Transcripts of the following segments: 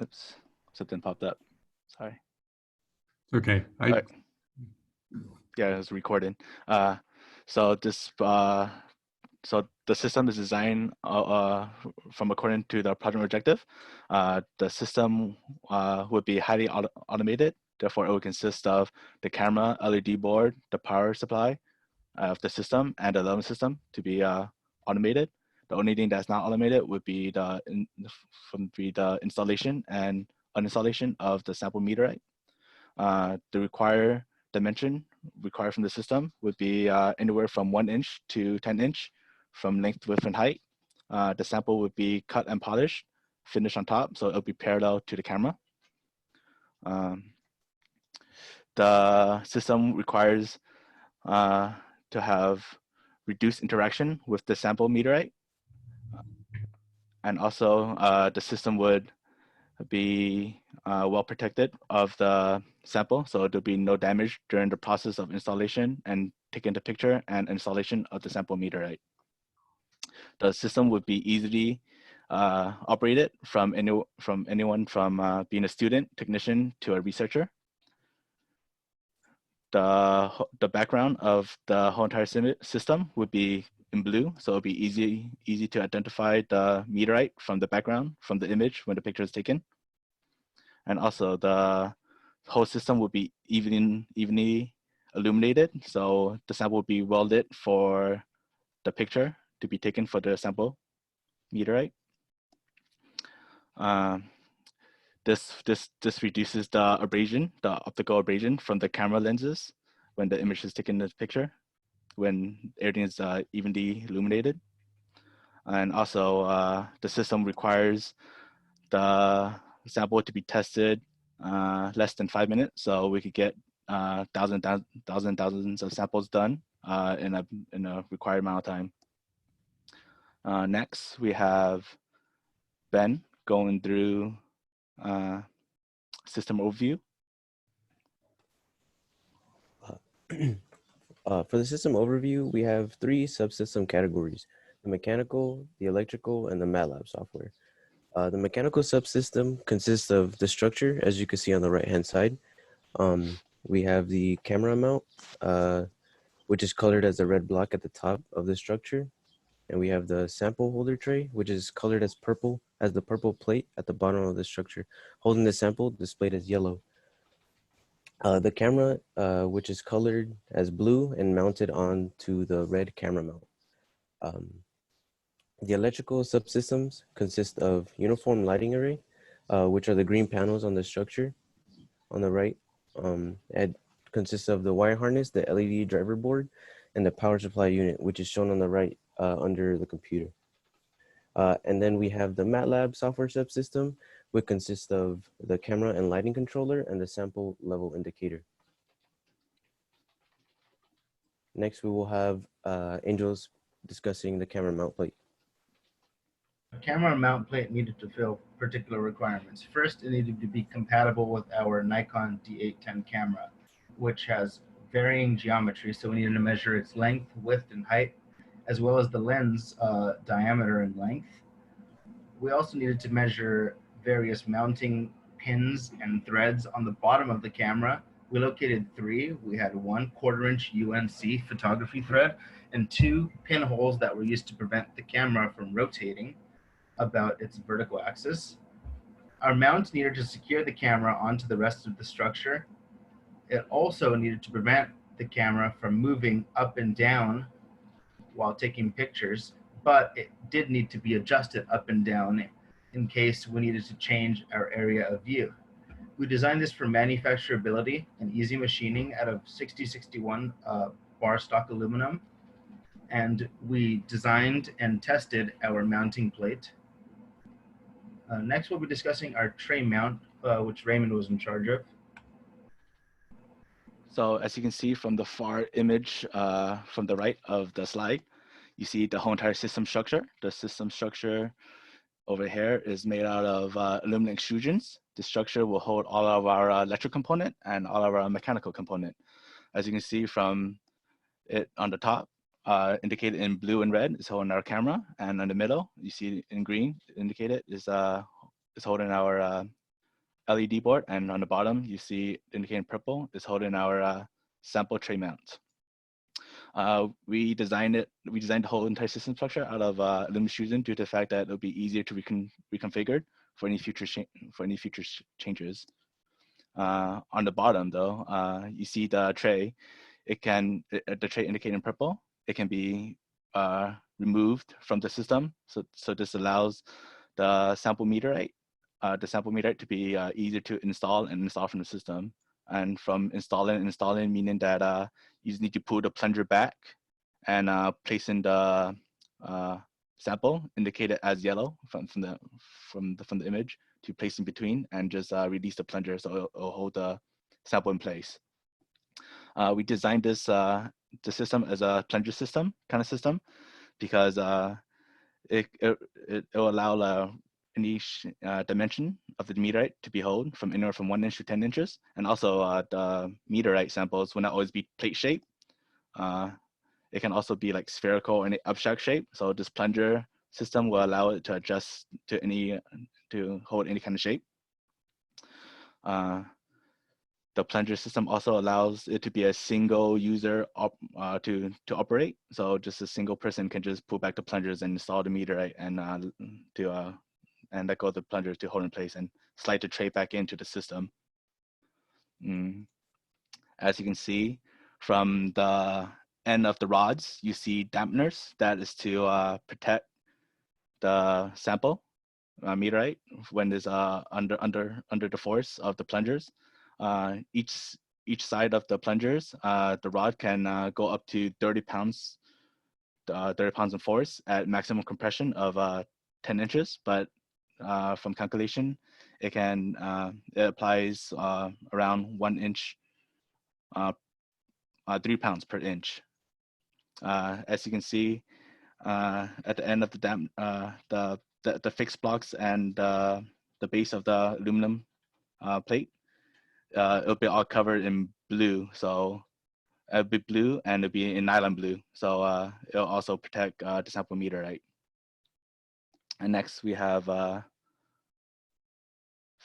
Oops, something popped up. Sorry. Okay. All right. Yeah, it's recording. So so the system is designed from according to the project objective. The system would be highly automated. Therefore, it would consist of the camera, LED board, the power supply of the system, and the alarm system to be automated. The only thing that's not automated would be the installation and uninstallation of the sample meteorite. The required dimension required from the system would be anywhere from 1 inch to 10 inch from length, width, and height. The sample would be cut and polished, finished on top, so it'll be parallel to the camera. The system requires to have reduced interaction with the sample meteorite. And also the system would be well protected of the sample, so there'll be no damage during the process of installation and taking the picture and installation of the sample meteorite. The system would be easily operated from anyone from being a student, technician, to a researcher. The background of the whole entire system would be in blue, so it'll be easy to identify the meteorite from the background, from the image when the picture is taken. And also the whole system would be evenly illuminated, so the sample would be well lit for the picture to be taken for the sample meteorite. This reduces the abrasion, the optical abrasion from the camera lenses when the image is taken in the picture, when everything is evenly illuminated. And also the system requires the sample to be tested less than 5 minutes, so we could get thousands of samples done in a required amount of time. Next, we have Ben going through system overview. For the system overview, we have 3 subsystem categories: the mechanical, the electrical, and the MATLAB software. The mechanical subsystem consists of the structure, as you can see on the right-hand side. We have the camera mount, which is colored as a red block at the top of the structure. And we have the sample holder tray, which is colored as purple, as the purple plate at the bottom of the structure, holding the sample displayed as yellow. The camera, which is colored as blue and mounted onto the red camera mount. The electrical subsystems consist of uniform lighting array, which are the green panels on the structure on the right. It consists of the wire harness, the LED driver board, and the power supply unit, which is shown on the right under the computer. And then we have the MATLAB software subsystem, which consists of the camera and lighting controller and the sample level indicator. Next, we will have Angels discussing the camera mount plate. The camera mount plate needed to fill particular requirements. First, it needed to be compatible with our Nikon D810 camera, which has varying geometry, so we needed to measure its length, width, and height, as well as the lens diameter and length. We also needed to measure various mounting pins and threads on the bottom of the camera. We located 3. We had 1 1/4-inch UNC photography thread and 2 pinholes that were used to prevent the camera from rotating about its vertical axis. Our mount needed to secure the camera onto the rest of the structure. It also needed to prevent the camera from moving up and down while taking pictures, but it did need to be adjusted up and down in case we needed to change our area of view. We designed this for manufacturability and easy machining out of 6061 bar stock aluminum, and we designed and tested our mounting plate. Next, we'll be discussing our tray mount, which Raymond was in charge of. So as you can see from the far image from the right of the slide, you see the whole entire system structure. The system structure over here is made out of aluminum extrusions. The structure will hold all of our electric component and all of our mechanical component. As you can see from it on the top, indicated in blue and red is holding our camera, and in the middle, you see in green indicated is holding our LED board, and on the bottom you see indicating purple is holding our sample tray mount. We designed the whole entire system structure out of Illuminator due to the fact that it'll be easier to reconfigure for any future changes. On the bottom though, you see the tray. The tray indicated in purple. It can be removed from the system. So this allows the sample meteorite to be easier to install from the system. And from installing meaning that you just need to pull the plunger back and place in the sample indicated as yellow from the image to place in between, and just release the plunger so it'll hold the sample in place. We designed this the system as a plunger system kind of system because it will allow any dimension of the meteorite to be held from anywhere from 1 inch to 10 inches, and also the meteorite samples will not always be plate shape. It can also be like spherical and abstract shape. So this plunger system will allow it to adjust to hold any kind of shape. The plunger system also allows it to be a single user to operate. So just a single person can just pull back the plungers and install the meteorite and let go of the plungers to hold in place and slide the tray back into the system. As you can see from the end of the rods, you see dampeners. That is to protect the sample meteorite when it's under the force of the plungers. Each side of the plungers, the rod can go up to 30 pounds in force at maximum compression of 10 inches. But from calculation, it applies around 1 inch, 3 pounds per inch. As you can see, at the end of the fixed blocks and the base of the aluminum plate, it'll be all covered in blue. So it'll be blue and it'll be in nylon blue. So it'll also protect the sample meteorite. And next we have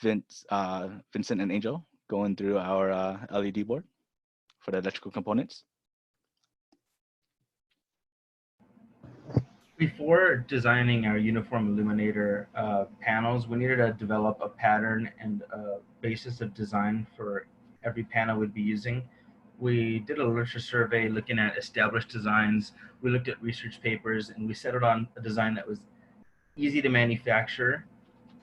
Vincent and Angel going through our LED board for the electrical components. Before designing our uniform illuminator panels, we needed to develop a pattern and a basis of design for every panel we'd be using. We did a literature survey looking at established designs. We looked at research papers, and we settled on a design that was easy to manufacture,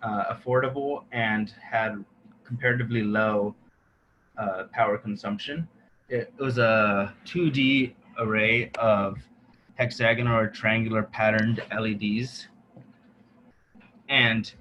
affordable, and had comparatively low power consumption. It was a 2D array of hexagonal or triangular patterned LEDs. And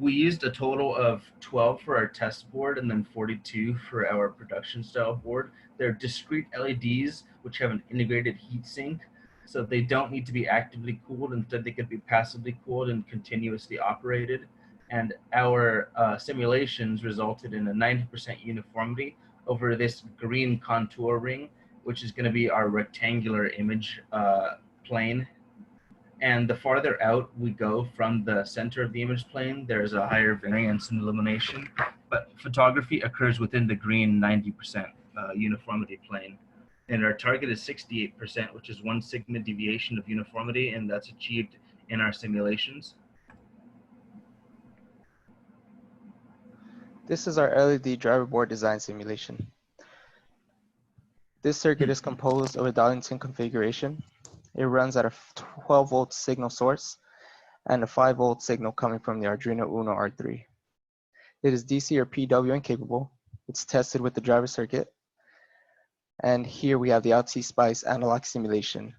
we used a total of 12 for our test board and then 42 for our production style board. They're discrete LEDs which have an integrated heat sink, so they don't need to be actively cooled. Instead, they could be passively cooled and continuously operated. And our simulations resulted in a 90% uniformity over this green contour ring, which is going to be our rectangular image plane. And the farther out we go from the center of the image plane, there's a higher variance in illumination. But photography occurs within the green 90% uniformity plane. And our target is 68%, which is 1 sigma deviation of uniformity, and that's achieved in our simulations. This is our LED driver board design simulation. This circuit is composed of a Darlington configuration. It runs at a 12-volt signal source and a 5-volt signal coming from the Arduino Uno R3. It is DC or PWM capable. It's tested with the driver circuit. And here we have the LT Spice analog simulation,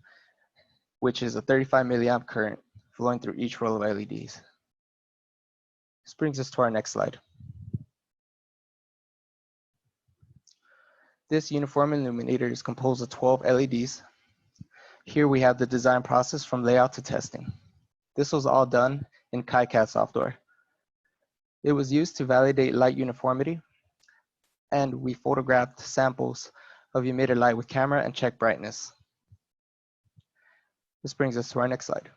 which is a 35 milliamp current flowing through each row of LEDs. This brings us to our next slide. This uniform illuminator is composed of 12 LEDs. Here we have the design process from layout to testing. This was all done in KiCad software. It was used to validate light uniformity, and we photographed samples of emitted light with camera and check brightness. This brings us to our next slide.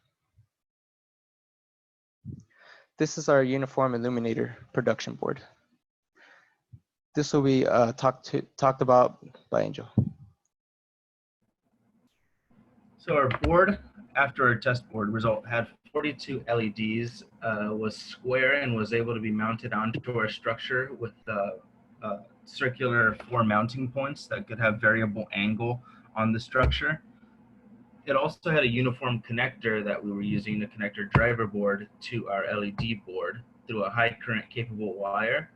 This is our uniform illuminator production board. This will be talked about by Angel. So our board, after our test board result, had 42 LEDs, was square and was able to be mounted onto our structure with circular 4 mounting points that could have variable angle on the structure. It also had a uniform connector that we were using to connect our driver board to our LED board through a high current capable wire.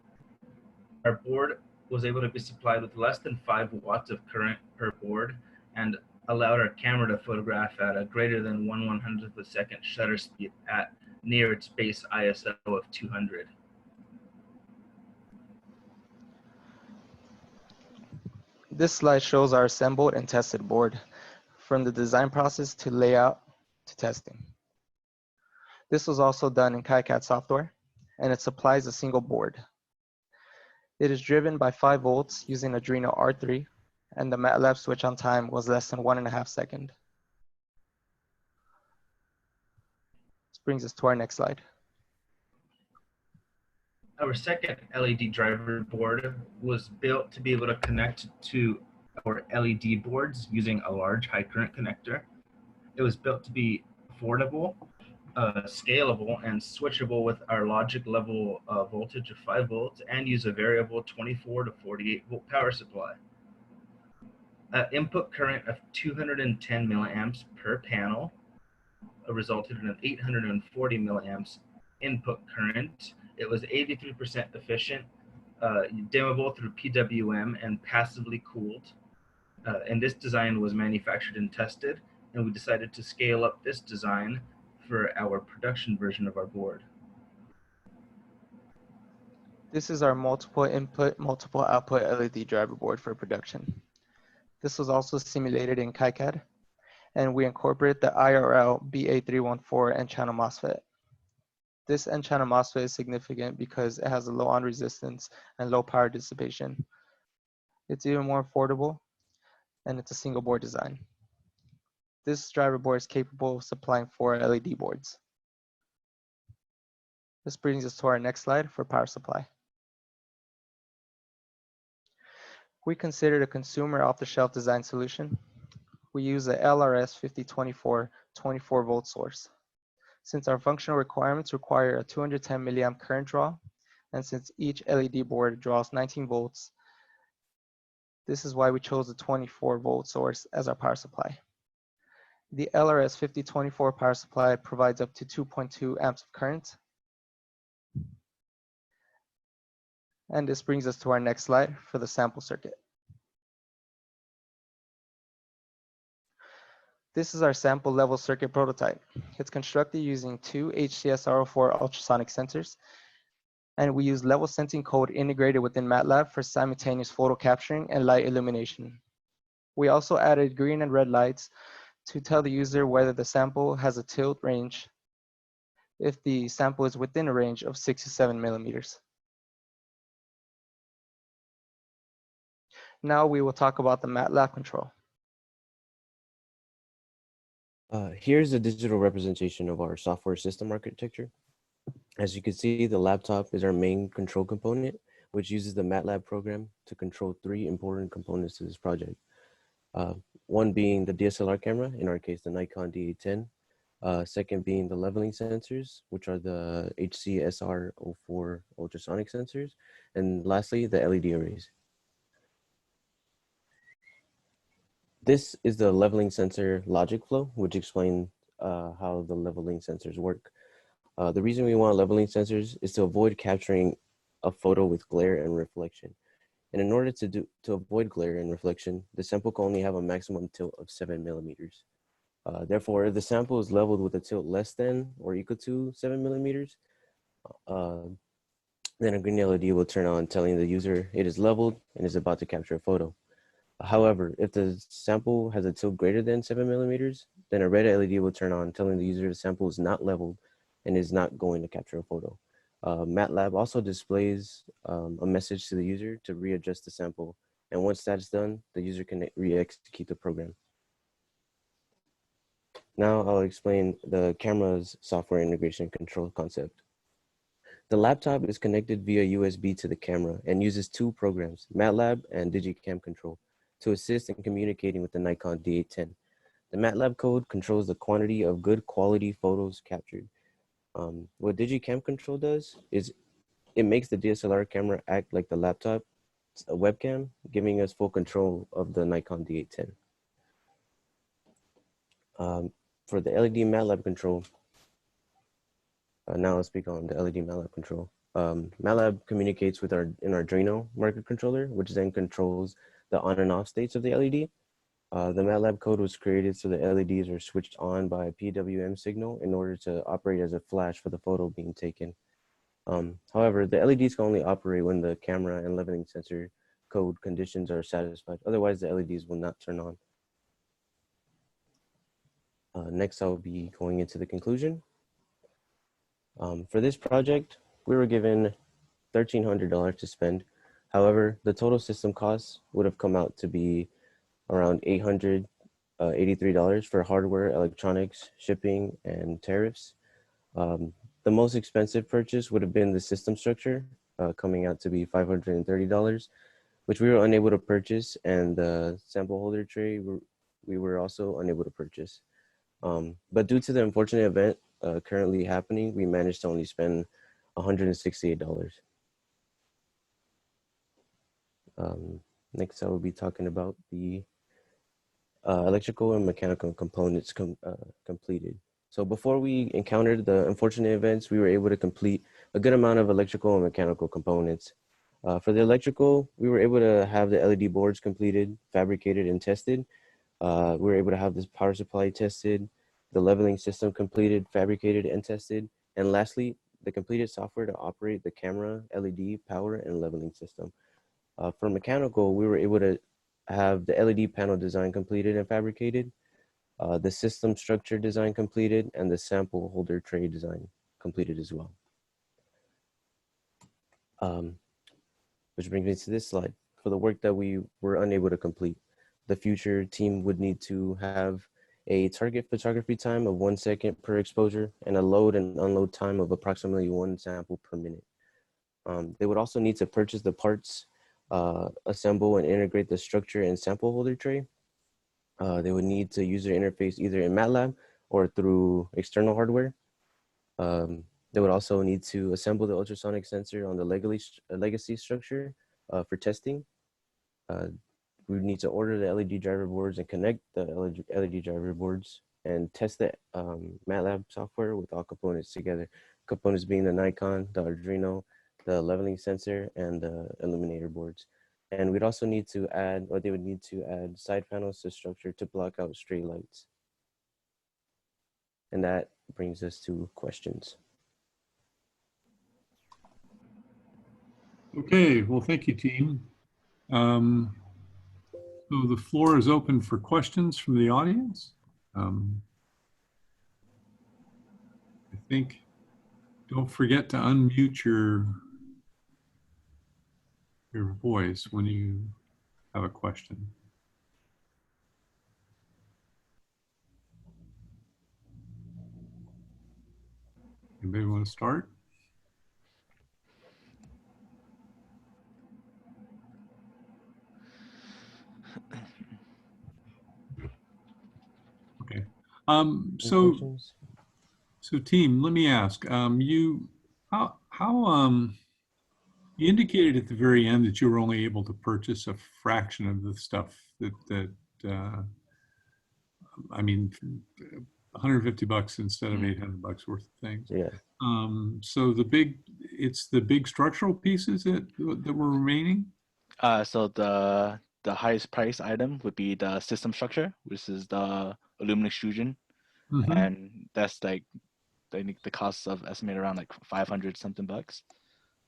Our board was able to be supplied with less than 5 watts of current per board and allowed our camera to photograph at a greater than 1/100th of a second shutter speed at near its base ISO of 200. This slide shows our assembled and tested board from the design process to layout to testing. This was also done in KiCad software, and it supplies a single board. It is driven by 5 volts using Arduino R3, and the MATLAB switch on time was less than 1.5 seconds. This brings us to our next slide. Our second LED driver board was built to be able to connect to our LED boards using a large high current connector. It was built to be affordable, scalable, and switchable with our logic level voltage of 5 volts and use a variable 24 to 48 volt power supply. Input current of 210 milliamps per panel resulted in an 840 milliamps input current. It was 83% efficient, dimmable through PWM, and passively cooled. And this design was manufactured and tested, and we decided to scale up this design for our production version of our board. This is our multiple input, multiple output LED driver board for production. This was also simulated in KiCad, and we incorporate the IRL BA314 N-channel MOSFET. This N-channel MOSFET is significant because it has a low on resistance and low power dissipation. It's even more affordable, and it's a single board design. This driver board is capable of supplying 4 LED boards. This brings us to our next slide for power supply. We considered a consumer off-the-shelf design solution. We use a LRS 5024 24 volt source. Since our functional requirements require a 210 milliamp current draw, and since each LED board draws 19 volts, this is why we chose a 24 volt source as our power supply. The LRS 5024 power supply provides up to 2.2 amps of current. And this brings us to our next slide for the sample circuit. This is our sample level circuit prototype. It's constructed using 2 HCSR04 ultrasonic sensors, and we use level sensing code integrated within MATLAB for simultaneous photo capturing and light illumination. We also added green and red lights to tell the user whether the sample has a tilt range if the sample is within a range of 6 to 7 millimeters. Now we will talk about the MATLAB control. Here's a digital representation of our software system architecture. As you can see, the laptop is our main control component, which uses the MATLAB program to control 3 important components to this project. One being the DSLR camera, in our case, the Nikon D810. Second being the leveling sensors, which are the HCSR04 ultrasonic sensors. And lastly, the LED arrays. This is the leveling sensor logic flow, which explains how the leveling sensors work. The reason we want leveling sensors is to avoid capturing a photo with glare and reflection. And in order to avoid glare and reflection, the sample can only have a maximum tilt of 7 millimeters. Therefore, if the sample is leveled with a tilt less than or equal to 7 millimeters, then a green LED will turn on telling the user it is leveled and is about to capture a photo. However, if the sample has a tilt greater than 7 millimeters, then a red LED will turn on telling the user the sample is not leveled and is not going to capture a photo. MATLAB also displays a message to the user to readjust the sample. And once that's done, the user can re-execute the program. Now I'll explain the camera's software integration control concept. The laptop is connected via USB to the camera and uses two programs, MATLAB and Digicam Control, to assist in communicating with the Nikon D810. The MATLAB code controls the quantity of good quality photos captured. What Digicam Control does is it makes the DSLR camera act like the laptop, a webcam, giving us full control of the Nikon D810. For the LED MATLAB control, now I'll speak on the LED MATLAB control. MATLAB communicates with an Arduino microcontroller, which then controls the on and off states of the LED. The MATLAB code was created so the LEDs are switched on by a PWM signal in order to operate as a flash for the photo being taken. However, the LEDs can only operate when the camera and leveling sensor code conditions are satisfied. Otherwise, the LEDs will not turn on. Next, I'll be going into the conclusion. For this project, we were given $1,300 to spend. However, the total system costs would have come out to be around $883 for hardware, electronics, shipping, and tariffs. The most expensive purchase would have been the system structure, coming out to be $530, which we were unable to purchase, and the sample holder tray we were also unable to purchase. But due to the unfortunate event currently happening, we managed to only spend $168. Next, I will be talking about the electrical and mechanical components completed. So before we encountered the unfortunate events, we were able to complete a good amount of electrical and mechanical components. For the electrical, we were able to have the LED boards completed, fabricated, and tested. We were able to have this power supply tested, the leveling system completed, fabricated, and tested. And lastly, the completed software to operate the camera, LED, power, and leveling system. For mechanical, we were able to have the LED panel design completed and fabricated, the system structure design completed, and the sample holder tray design completed as well. Which brings me to this slide. For the work that we were unable to complete, the future team would need to have a target photography time of 1 second per exposure and a load and unload time of approximately 1 sample per minute. They would also need to purchase the parts, assemble and integrate the structure and sample holder tray. They would need to user interface either in MATLAB or through external hardware. They would also need to assemble the ultrasonic sensor on the legacy structure for testing. We would need to order the LED driver boards and connect the LED driver boards and test the MATLAB software with all components together. Components being the Nikon, the Arduino, the leveling sensor, and the Illuminator boards. And we'd also need to add, or they would need to add side panels to structure to block out stray lights. And that brings us to questions. Okay, well, thank you, team. So the floor is open for questions from the audience. I think, don't forget to unmute your voice when you have a question. Anybody want to start? Okay. So team, let me ask, you indicated at the very end that you were only able to purchase a fraction of the stuff that I mean, 150 bucks instead of 800 bucks worth of things. Yeah. So it's the big structural pieces that were remaining? So the highest price item would be the system structure, which is the aluminum extrusion, and that's like I think the cost of estimate around like 500 something bucks.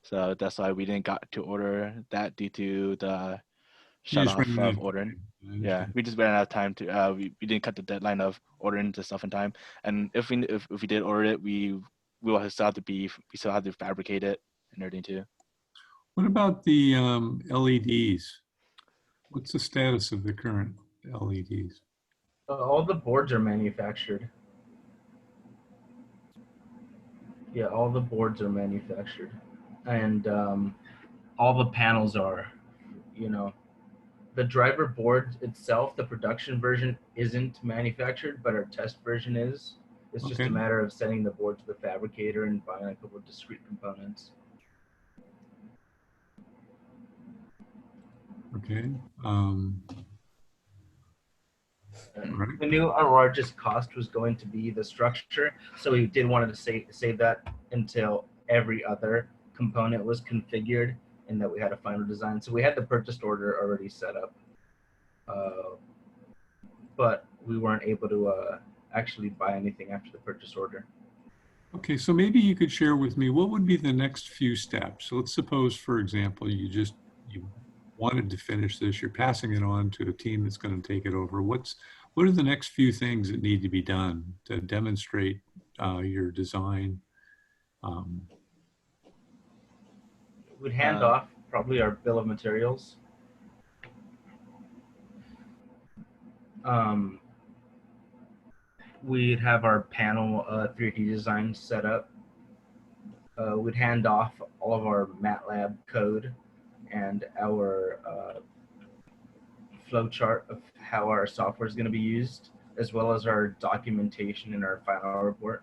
So that's why we didn't got to order that due to the shut off of ordering. Yeah, we just ran out of time to we didn't cut the deadline of ordering the stuff in time. And if we did order it, we will still have to fabricate it and everything too. What about the LEDs? What's the status of the current LEDs? All the boards are manufactured. Yeah, all the boards are manufactured, and all the panels are. You know, the driver board itself, the production version isn't manufactured, but our test version is. It's just Okay. a matter of sending the board to the fabricator and buying a couple of discrete components. Okay. All right. We knew our largest cost was going to be the structure, so we did want to save that until every other component was configured and that we had a final design. So we had the purchase order already set up, but we weren't able to actually buy anything after the purchase order. Okay, so maybe you could share with me what would be the next few steps. So let's suppose, for example, you wanted to finish this, you're passing it on to a team that's going to take it over. What are the next few things that need to be done to demonstrate your design? We'd hand off probably our bill of materials. We'd have our panel 3D design set up. We'd hand off all of our MATLAB code and our flowchart of how our software is going to be used, as well as our documentation and our final report.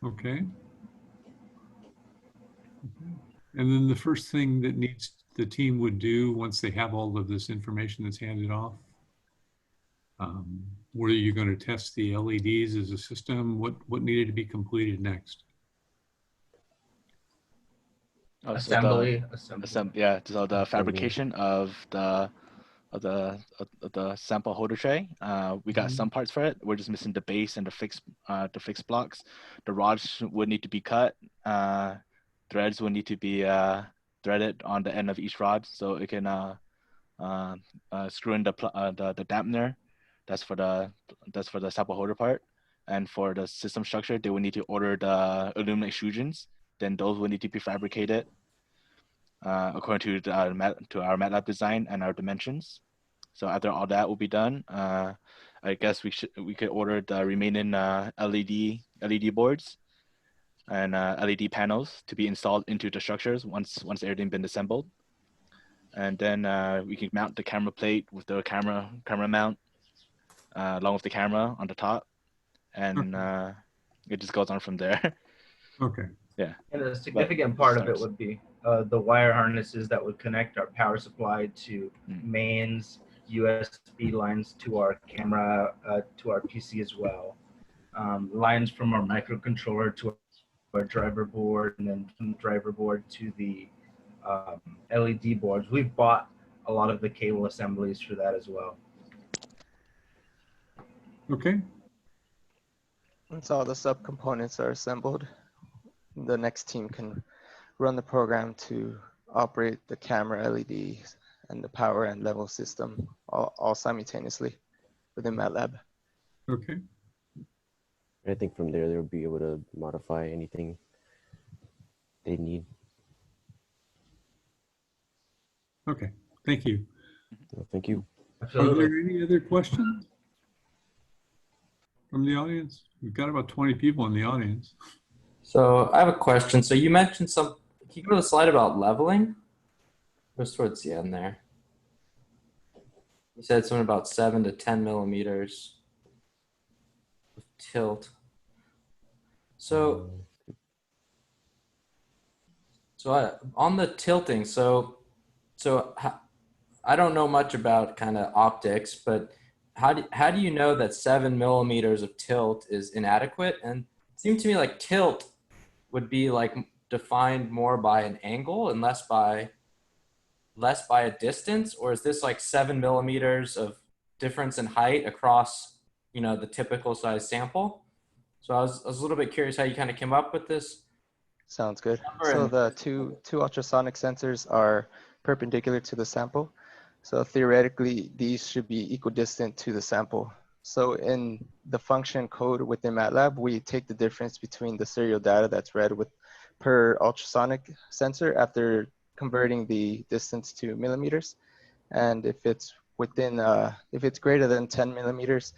Okay. And then the first thing that the team would do once they have all of this information that's handed off, were you going to test the LEDs as a system? What needed to be completed next? Oh, Assembly. Yeah, so the fabrication of the sample holder tray. We got some parts for it. We're just missing the base and the fixed blocks. The rods would need to be cut. Threads would need to be threaded on the end of each rod so it can screw in the dampener. That's for the sample holder part. And for the system structure, they would need to order the aluminum extrusions. Then those would need to be fabricated according to our MATLAB design and our dimensions. So after all that will be done, I guess we could order the remaining LED boards and LED panels to be installed into the structures once everything been assembled. And then we can mount the camera plate with the camera mount along with the camera on the top, and it just goes on from there. Okay. Yeah. And a significant part of it would be the wire harnesses that would connect our power supply to mains, USB lines to our camera, to our PC as well. Lines from our microcontroller to our driver board, and then from the driver board to the LED boards. We've bought a lot of the cable assemblies for that as well. Okay. Once all the subcomponents are assembled, the next team can run the program to operate the camera LEDs and the power and level system all simultaneously within MATLAB. Okay. I think from there, they'll be able to modify anything they need. Okay. Thank you. Well, thank you. Absolutely. Are there any other questions from the audience? We've got about 20 people in the audience. So I have a question. So you mentioned can you go to the slide about leveling? Just towards the end there. You said something about 7 to 10 millimeters of tilt. So on the tilting, so I don't know much about kind of optics, but how do you know that 7 millimeters of tilt is inadequate? And it seemed to me like tilt would be like defined more by an angle and less by a distance, or is this like 7 millimeters of difference in height across, the typical size sample? So I was a little bit curious how you kind of came up with this. Sounds good. So the two ultrasonic sensors are perpendicular to the sample. So theoretically, these should be equidistant to the sample. So in the function code within MATLAB, we take the difference between the serial data that's read per ultrasonic sensor after converting the distance to millimeters. And if it's greater than 10 millimeters,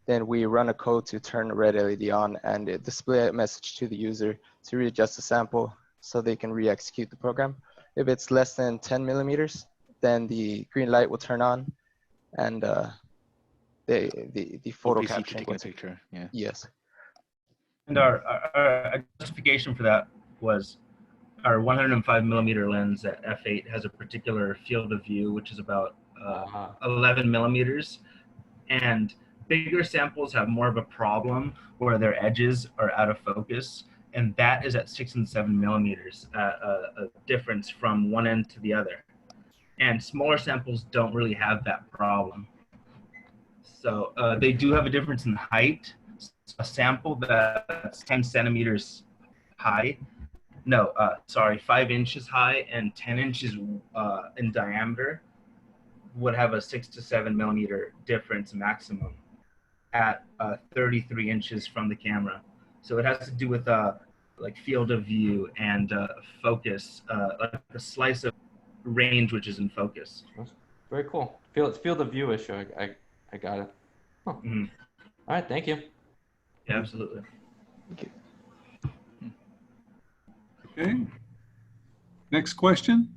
Then we run a code to turn the red LED on and it display a message to the user to readjust the sample so they can re-execute the program. If it's less than 10 millimeters, then the green light will turn on and the photo OPC to capturing take a was, picture. Yeah. yes. And our justification for that was our 105 millimeter lens at f8 has a particular field of view, which is about 11 millimeters. And bigger samples have more of a problem where their edges are out of focus. And that is at 6 and 7 millimeters, a difference from one end to the other. And smaller samples don't really have that problem. So they do have a difference in height. A sample that's 10 centimeters high, 5 inches high and 10 inches in diameter would have a 6 to 7 millimeter difference maximum at 33 inches from the camera. So it has to do with like field of view and focus, like a slice of range which is in focus. Very cool. Field of view issue. I got it. Huh. Mm-hmm. All right. Thank you. Yeah, absolutely. Okay. Next question.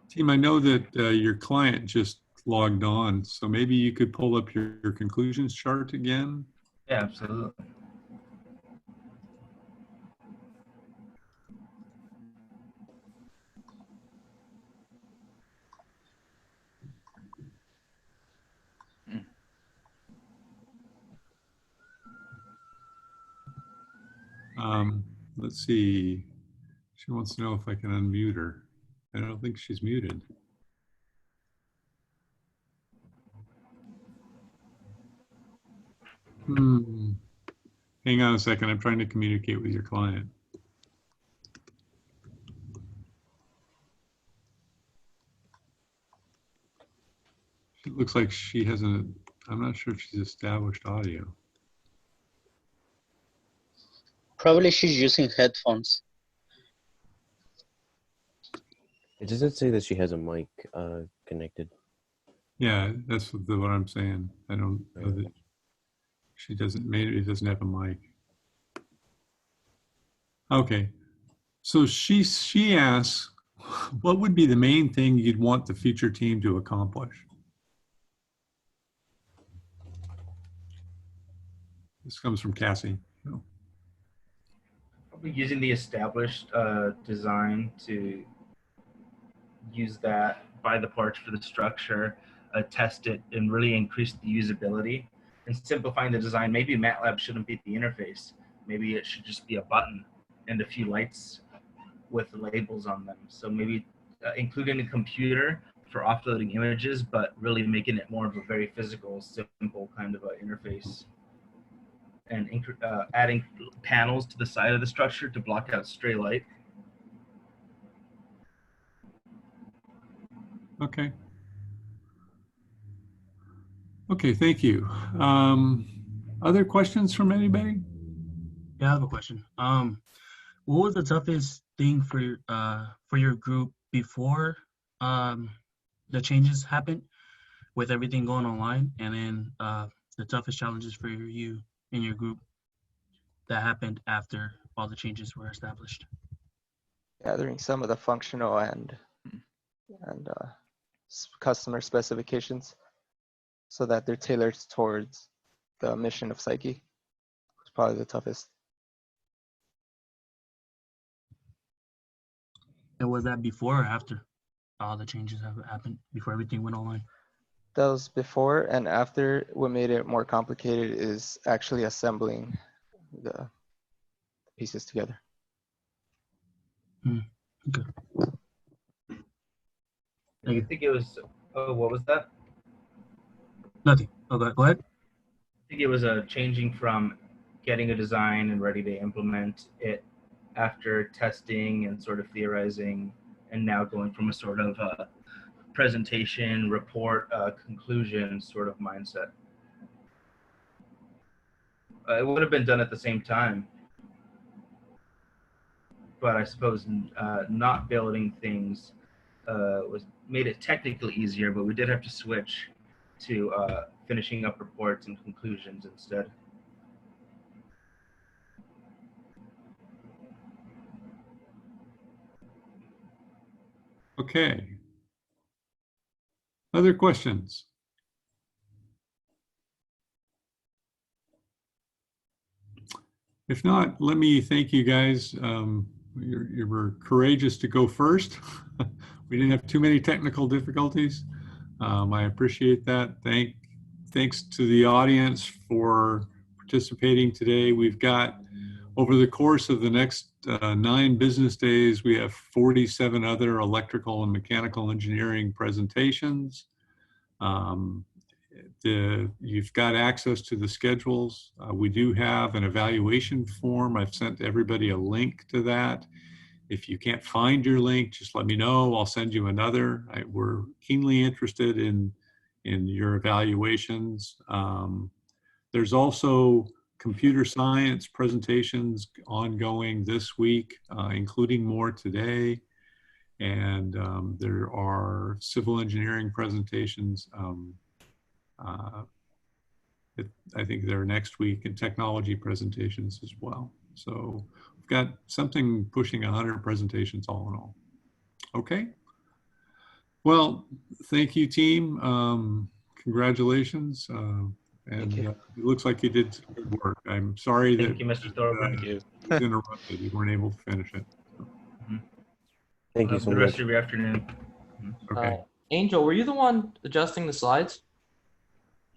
Team, I know that your client just logged on, so maybe you could pull up your conclusions chart again. Yeah, absolutely. Let's see. She wants to know if I can unmute her. I don't think she's muted. Hang on a second. I'm trying to communicate with your client. It looks like she hasn't, I'm not sure if she's established audio. Probably she's using headphones. It doesn't say that she has a mic connected. Yeah, that's what I'm saying. I don't know that she doesn't, maybe it doesn't have a mic. Okay, so she asks, what would be the main thing you'd want the future team to accomplish? This comes from Cassie. No. Probably using the established design to use that, buy the parts for the structure, test it, and really increase the usability. And simplifying the design. Maybe MATLAB shouldn't be the interface. Maybe it should just be a button and a few lights with labels on them. So maybe including a computer for offloading images, but really making it more of a very physical, simple kind of interface. And adding panels to the side of the structure to block out stray light. Okay. Okay, thank you. Other questions from anybody? Yeah, I have a question. What was the toughest thing for your group before the changes happened with everything going online, and then the toughest challenges for you and your group that happened after all the changes were established? Gathering some of the functional and customer specifications so that they're tailored towards the mission of Psyche. It's probably the toughest. And was that before or after all the changes have happened, before everything went online? That was before, and after. What made it more complicated is actually assembling the pieces together. Okay. I think it was, what was that? Nothing. Okay, go ahead. I think it was changing from getting a design and ready to implement it after testing and sort of theorizing, and now going from a sort of presentation, report, conclusion sort of mindset. It would have been done at the same time. but I suppose not building things made it technically easier, but we did have to switch to finishing up reports and conclusions instead. Okay. Other questions? If not, let me thank you guys. You were courageous to go first. We didn't have too many technical difficulties. I appreciate that. Thanks to the audience for participating today. We've got, over the course of the next 9 business days, we have 47 other electrical and mechanical engineering presentations. You've got access to the schedules. We do have an evaluation form. I've sent everybody a link to that. If you can't find your link, just let me know. I'll send you another. We're keenly interested in your evaluations. There's also computer science presentations ongoing this week, including more today. And there are civil engineering presentations. I think they're next week, and technology presentations as well. So we've got something pushing 100 presentations all in all. Okay. Well, thank you, team. Congratulations. It looks like you did some good work. I'm sorry that Thank you, Mr. Thorburn. Thank you. it was interrupted. You weren't able to finish it. Thank you Have so the rest much. of your afternoon. Okay. Angel, were you the one adjusting the slides?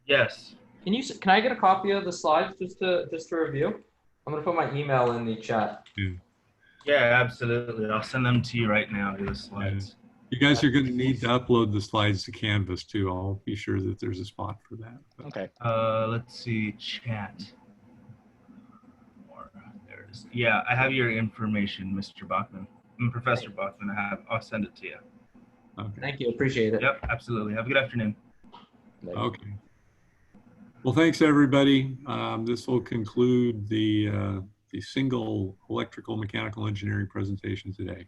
Yes. Can I get a copy of the slides just to review? I'm gonna put my email in the chat. Yeah, absolutely. I'll send them to you right now, the slides. You guys are going to need to upload the slides to Canvas too. I'll be sure that there's a spot for that. Okay. Let's see, chat. There it is. Yeah, I have your information, Mr. Bachman. Professor Bachman. I'll send it to you. Okay. Thank you, appreciate it. Yep, absolutely. Have a good afternoon. Okay. Well, thanks everybody. This will conclude the single electrical mechanical engineering presentation today.